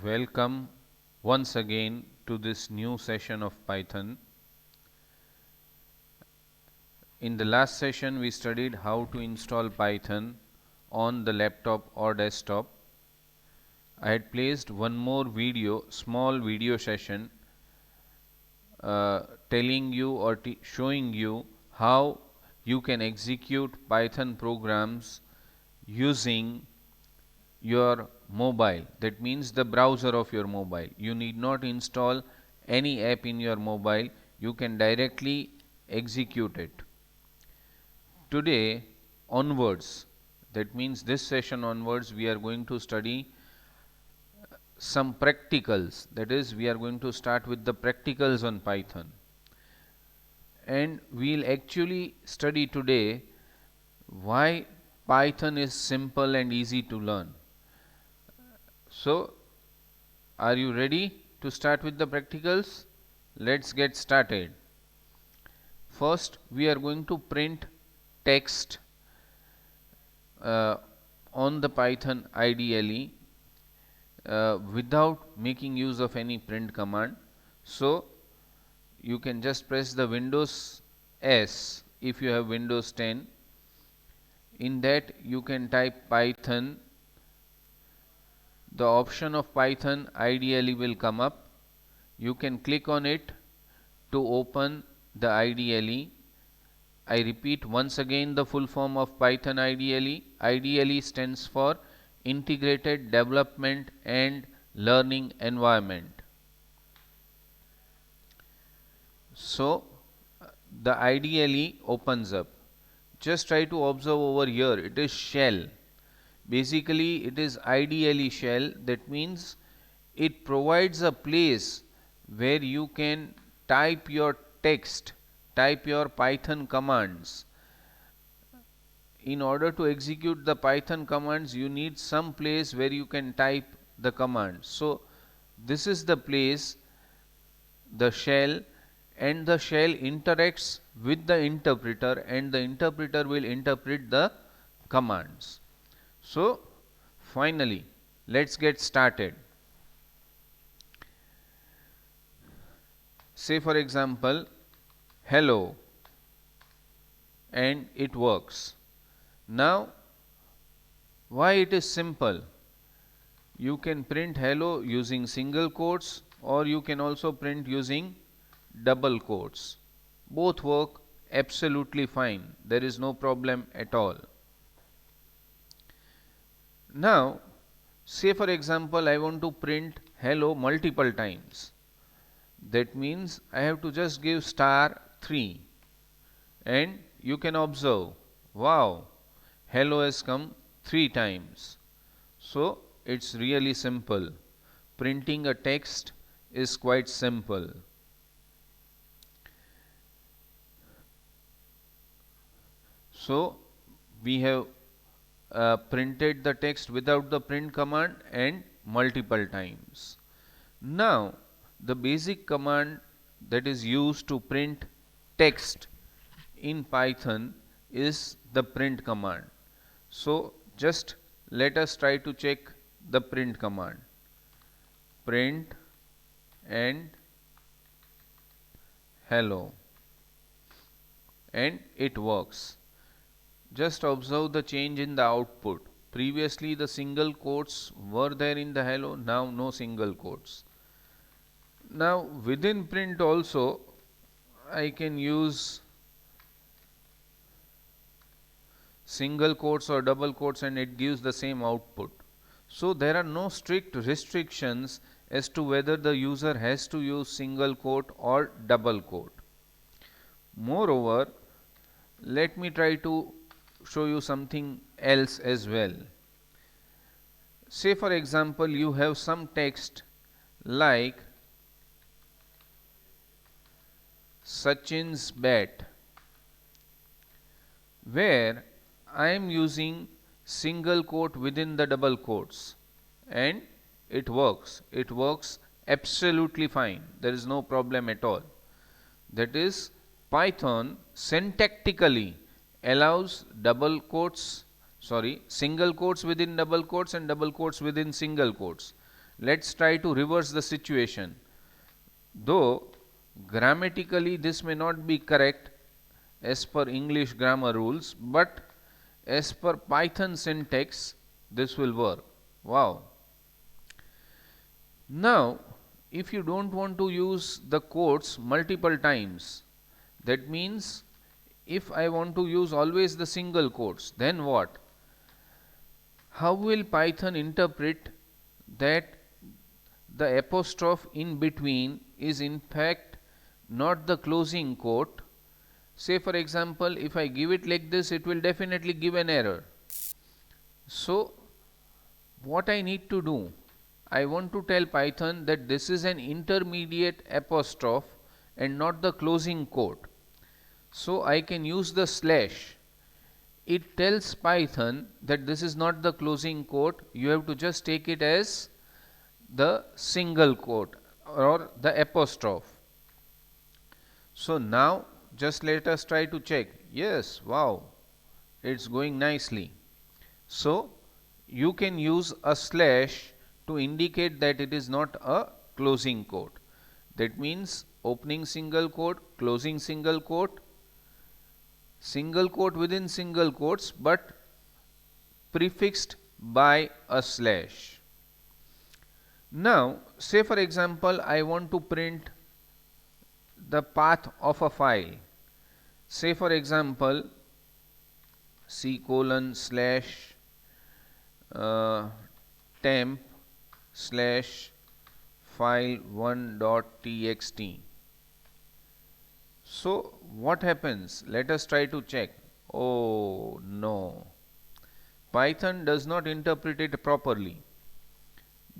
Welcome once again to this new session of Python. In the last session we studied how to install Python on the laptop or desktop. I had placed one more small video session telling you or showing you how you can execute Python programs using your mobile. That means the browser of your mobile. You need not install any app in your mobile. You can directly execute it. Today onwards, that means this session onwards, we are going to study some practicals. That is, we are going to start with the practicals on Python. And we'll actually study today why Python is simple and easy to learn. So, are you ready to start with the practicals? Let's get started. First, we are going to print text on the Python IDLE without making use of any print command. So, you can just press the Windows S if you have Windows 10. In that you can type Python. The option of Python IDLE will come up. You can click on it to open the IDLE. I repeat once again the full form of Python IDLE. IDLE stands for Integrated Development and Learning Environment. So, the IDLE opens up. Just try to observe over here, it is shell. Basically, it is IDLE shell. That means it provides a place where you can type your text, type your Python commands. In order to execute the Python commands, you need some place where you can type the commands. So, this is the place, the shell, and the shell interacts with the interpreter, and the interpreter will interpret the commands. So, finally, let's get started. Say for example, hello, and it works. Now, why it is simple? You can print hello using single quotes, or you can also print using double quotes. Both work absolutely fine. There is no problem at all. Now, say for example, I want to print hello multiple times. That means I have to just give *3, and you can observe, wow, hello has come 3 times. So, it's really simple. Printing a text is quite simple. So, we have printed the text without the print command and multiple times. Now, the basic command that is used to print text in Python is the print command. So, just let us try to check the print command. Print and hello, and it works. Just observe the change in the output. Previously the single quotes were there in the hello, now no single quotes. Now within print also I can use single quotes or double quotes, and it gives the same output. So there are no strict restrictions as to whether the user has to use single quote or double quote. Moreover, let me try to show you something else as well. Say for example, you have some text like Sachin's bat, where I am using single quote within the double quotes, and it works. It works absolutely fine. There is no problem at all. That is, Python syntactically allows single quotes within double quotes and double quotes within single quotes. let's try to reverse the situation. Though grammatically this may not be correct as per English grammar rules, but as per Python syntax this will work. Wow. Now, if you don't want to use the quotes multiple times, that means if I want to use always the single quotes, then what? How will Python interpret that the apostrophe in between is in fact not the closing quote? Say for example, if I give it like this, it will definitely give an error. So, what I need to do? I want to tell Python that this is an intermediate apostrophe and not the closing quote. So, I can use the slash. It tells Python that this is not the closing quote, you have to just take it as the single quote or the apostrophe. So, now just let us try to check. Yes, wow, it's going nicely. So, you can use a slash to indicate that it is not a closing quote. That means opening single quote, closing single quote within single quotes, but prefixed by a slash. Now, say for example, I want to print the path of a file. Say for example, c:/temp slash file1.txt. So, what happens? Let us try to check. Oh no, Python does not interpret it properly,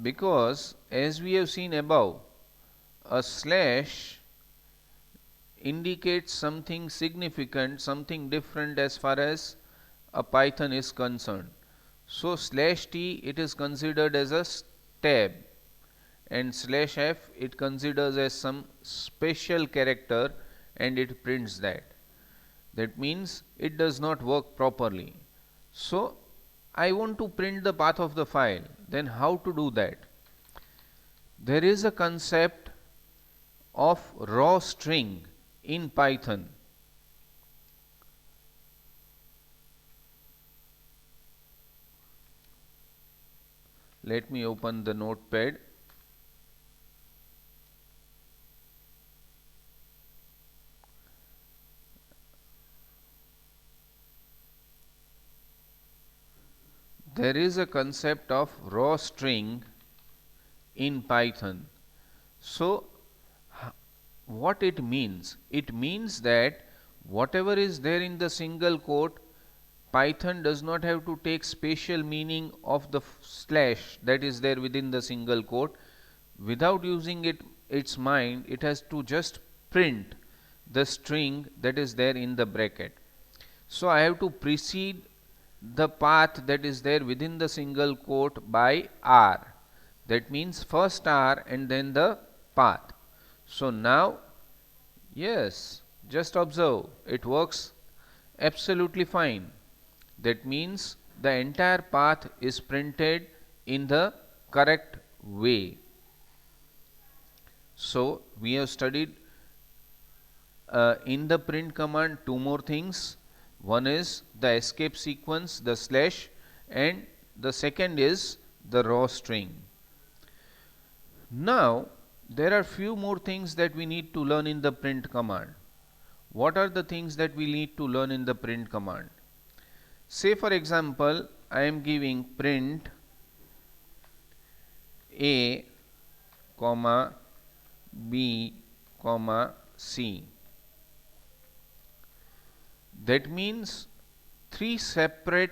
because as we have seen above, a slash indicates something significant, something different as far as a Python is concerned. So, slash t it is considered as a tab, and slash f it considers as some special character and it prints that. That means it does not work properly. So, I want to print the path of the file. Then how to do that? There is a concept of raw string in Python. Let me open the notepad. There is a concept of raw string in Python. So, what it means? It means that whatever is there in the single quote, Python does not have to take spatial meaning of the slash that is there within the single quote. Without using its mind, it has to just print the string that is there in the bracket. So, I have to precede the path that is there within the single quote by R. That means first R and then the path. So, now yes, just observe, it works absolutely fine. That means the entire path is printed in the correct way. So, we have studied in the print command two more things. One is the escape sequence, the slash, and the second is the raw string. Now, there are few more things that we need to learn in the print command. What are the things that we need to learn in the print command? Say for example, I am giving print A, comma, B, comma, C. That means three separate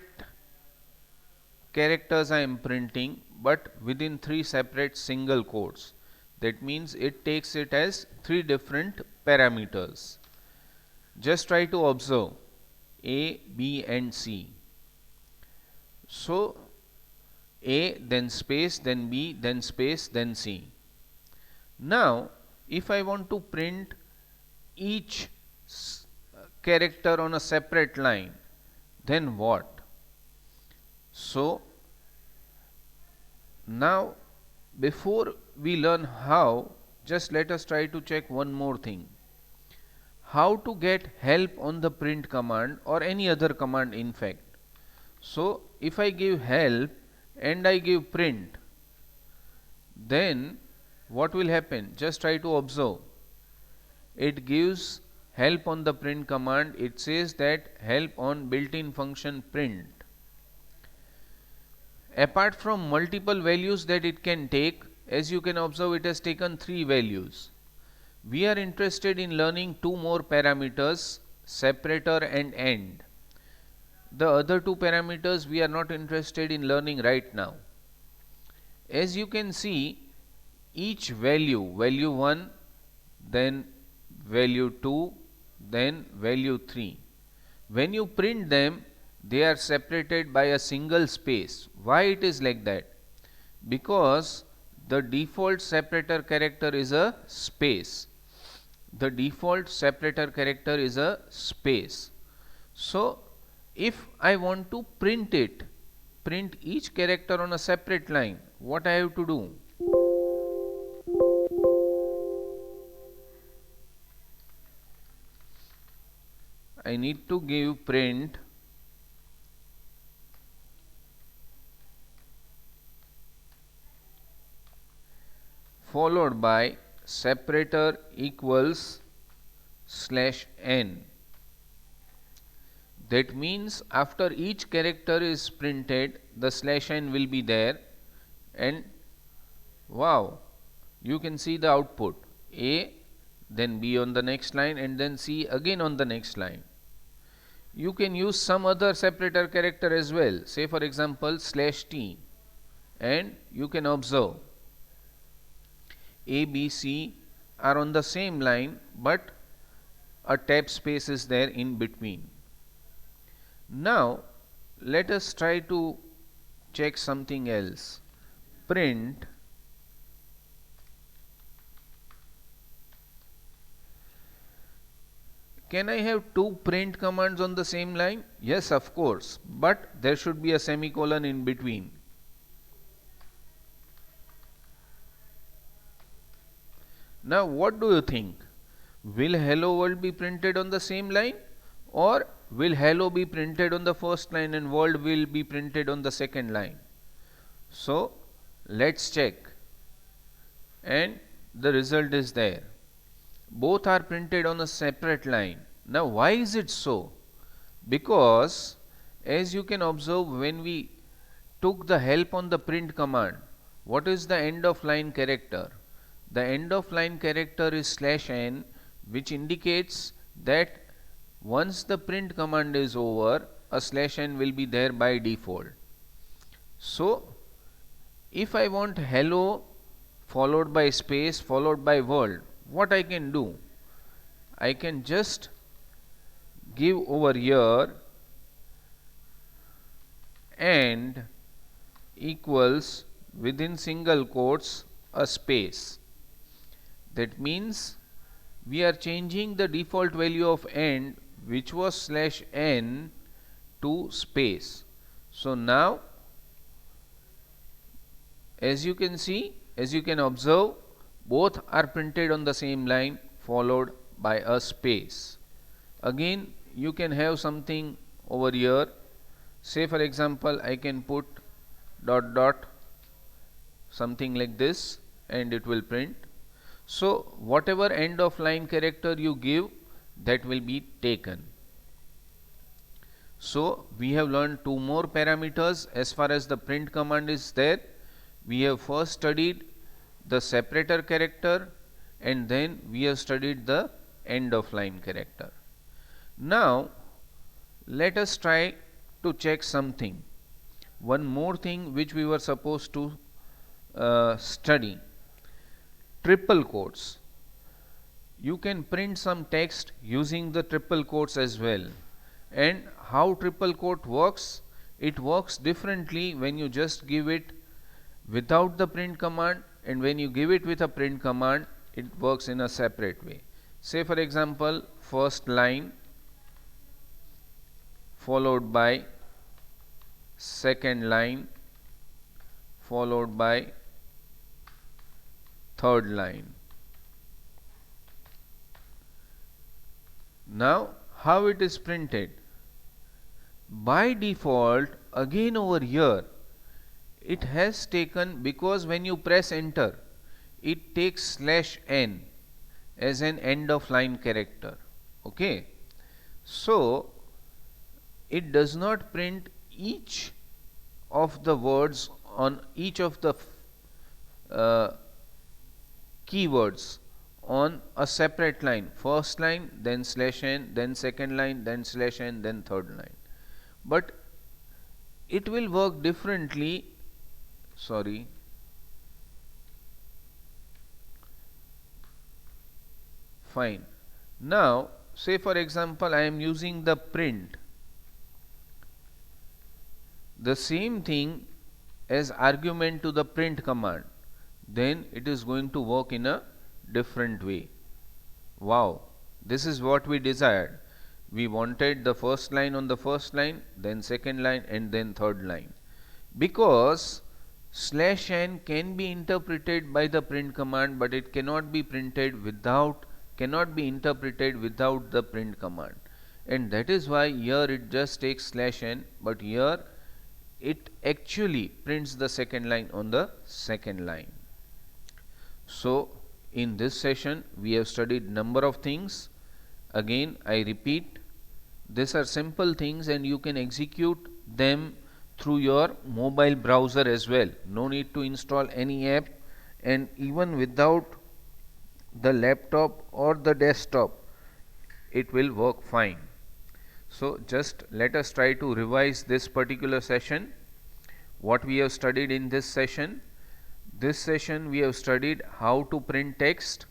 characters I am printing, but within three separate single quotes. That means it takes it as three different parameters. Just try to observe A, B and C. So, A, then space, then B, then space, then C. Now, if I want to print each character on a separate line, then what? So, now Before we learn how, just let us try to check one more thing. How to get help on the print command or any other command in fact. So if I give help and I give print, then what will happen? Just try to observe. It gives help on the print command. It says that help on built-in function print. Apart from multiple values that it can take, as you can observe, it has taken 3 values. We are interested in learning 2 more parameters, separator and end. The other 2 parameters we are not interested in learning right now. As you can see, each value, value 1, then value 2, then value 3. When you print them, they are separated by a single space. Why it is like that? Because the default separator character is a space. The default separator character is a space. So if I want to print it, print each character on a separate line, what I have to do? I need to give print followed by separator equals /n. That means after each character is printed, the /n will be there, and wow, you can see the output A, then B on the next line, and then C again on the next line. You can use some other separator character as well, say for example /t, and you can observe A, B, C are on the same line, but a tab space is there in between. Now let us try to check something else. Print can I have 2 print commands on the same line? Yes, of course, but there should be a semicolon in between. Now what do you think? Will hello world be printed on the same line, or will hello be printed on the first line and world will be printed on the second line? So let's check, and the result is there. Both are printed on a separate line. Now why is it so? Because as you can observe, when we took the help on the print command, what is the end of line character? The end of line character is /n, which indicates that once the print command is over, a /n will be there by default. So if I want hello followed by space followed by world, what I can do? I can just give over here and equals within single quotes a space. That means we are changing the default value of end, which was /n, to space. So now as you can see, as you can observe, both are printed on the same line followed by a space. Again you can have something over here, say for example I can put ... something like this, and it will print. So whatever end of line character you give, that will be taken. So we have learned 2 more parameters as far as the print command is there. We have first studied the separator character, and then we have studied the end of line character. Now let us try to check something. One more thing which we were supposed to study: triple quotes. You can print some text using the triple quotes as well. And how triple quote works? It works differently when you just give it without the print command, and when you give it with a print command, it works in a separate way. Say for example, first line followed by second line followed by third line. Now how it is printed? By default, again over here, it has taken, because when you press enter, it takes /n as an end of line character. Okay. So it does not print each of the words on each of the uh, keywords on a separate line. First line, then /n, then second line, then /n, then third line. But it will work differently. Sorry. Fine. Now, say for example, I am using the print, the same thing as argument to the print command, then it is going to work in a different way. Wow, this is what we desired. We wanted the first line on the first line, then second line, and then third line. Because /n can be interpreted by the print command, but it cannot be interpreted without the print command. And that is why here it just takes /n, but here it actually prints the second line on the second line. So in this session we have studied number of things. Again I repeat, these are simple things and you can execute them through your mobile browser as well. No need to install any app, and even without the laptop or the desktop it will work fine. So just let us try to revise this particular session. What we have studied in this session we have studied how to print text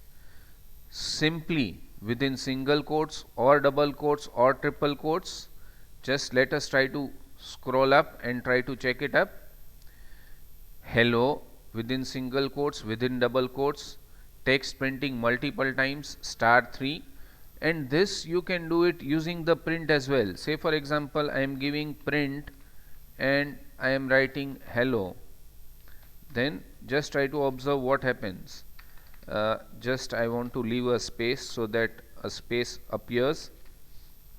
simply within single quotes or double quotes or triple quotes. Just let us try to scroll up and try to check it up. Hello within single quotes, within double quotes, text printing multiple times, *3, and this you can do it using the print as well. Say for example, I am giving print and I am writing hello, then just try to observe what happens. Just I want to leave a space so that a space appears,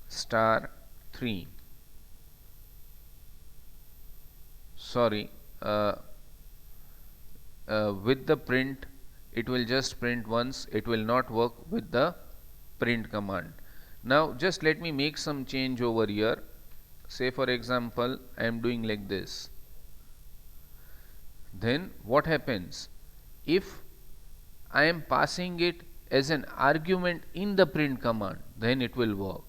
*3. Sorry, with the print it will just print once, it will not work with the print command. Now just let me make some change over here. Say for example, I am doing like this. Then what happens? If I am passing it as an argument in the print command, then it will work.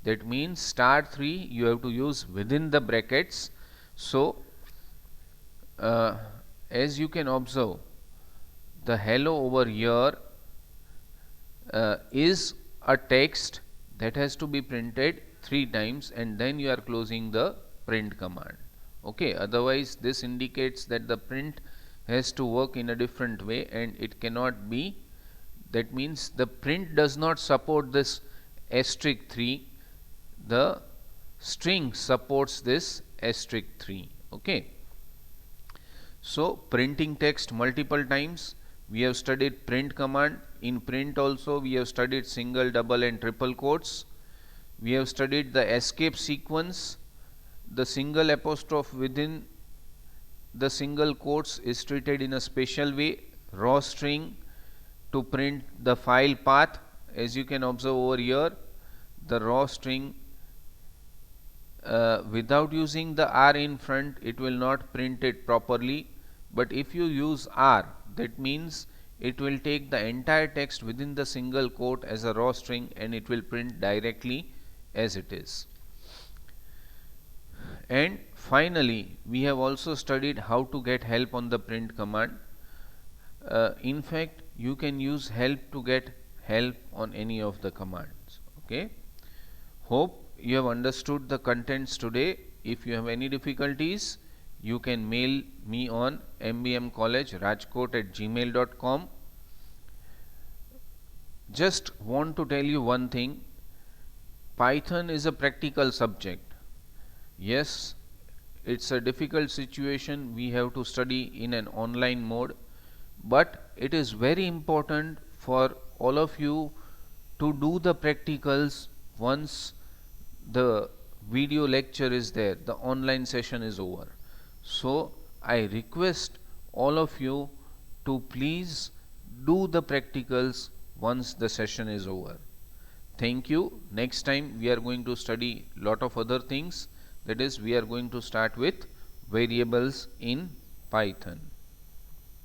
That means *3 you have to use within the brackets. So as you can observe, the hello over here is a text that has to be printed 3 times, and then you are closing the print command. Okay, otherwise this indicates that the print has to work in a different way and it cannot be. That means the print does not support this *3, the string supports this *3. Okay. So printing text multiple times, we have studied print command. In print also we have studied single, double and triple quotes. We have studied the escape sequence. The single apostrophe within the single quotes is treated in a special way. Raw string to print the file path. As you can observe over here, the raw string without using the R in front, it will not print it properly. But if you use R, that means it will take the entire text within the single quote as a raw string and it will print directly as it is. And finally, we have also studied how to get help on the print command. In fact, you can use help to get help on any of the commands. Okay. Hope you have understood the contents today. If you have any difficulties, you can mail me on mbmcollegerajkot@gmail.com. Just want to tell you one thing. Python is a practical subject. Yes, it's a difficult situation. We have to study in an online mode, but it is very important for all of you to do the practicals once the video lecture is there, the online session is over. So I request all of you to please do the practicals once the session is over. Thank you. Next time we are going to study lot of other things. That is, we are going to start with variables in Python.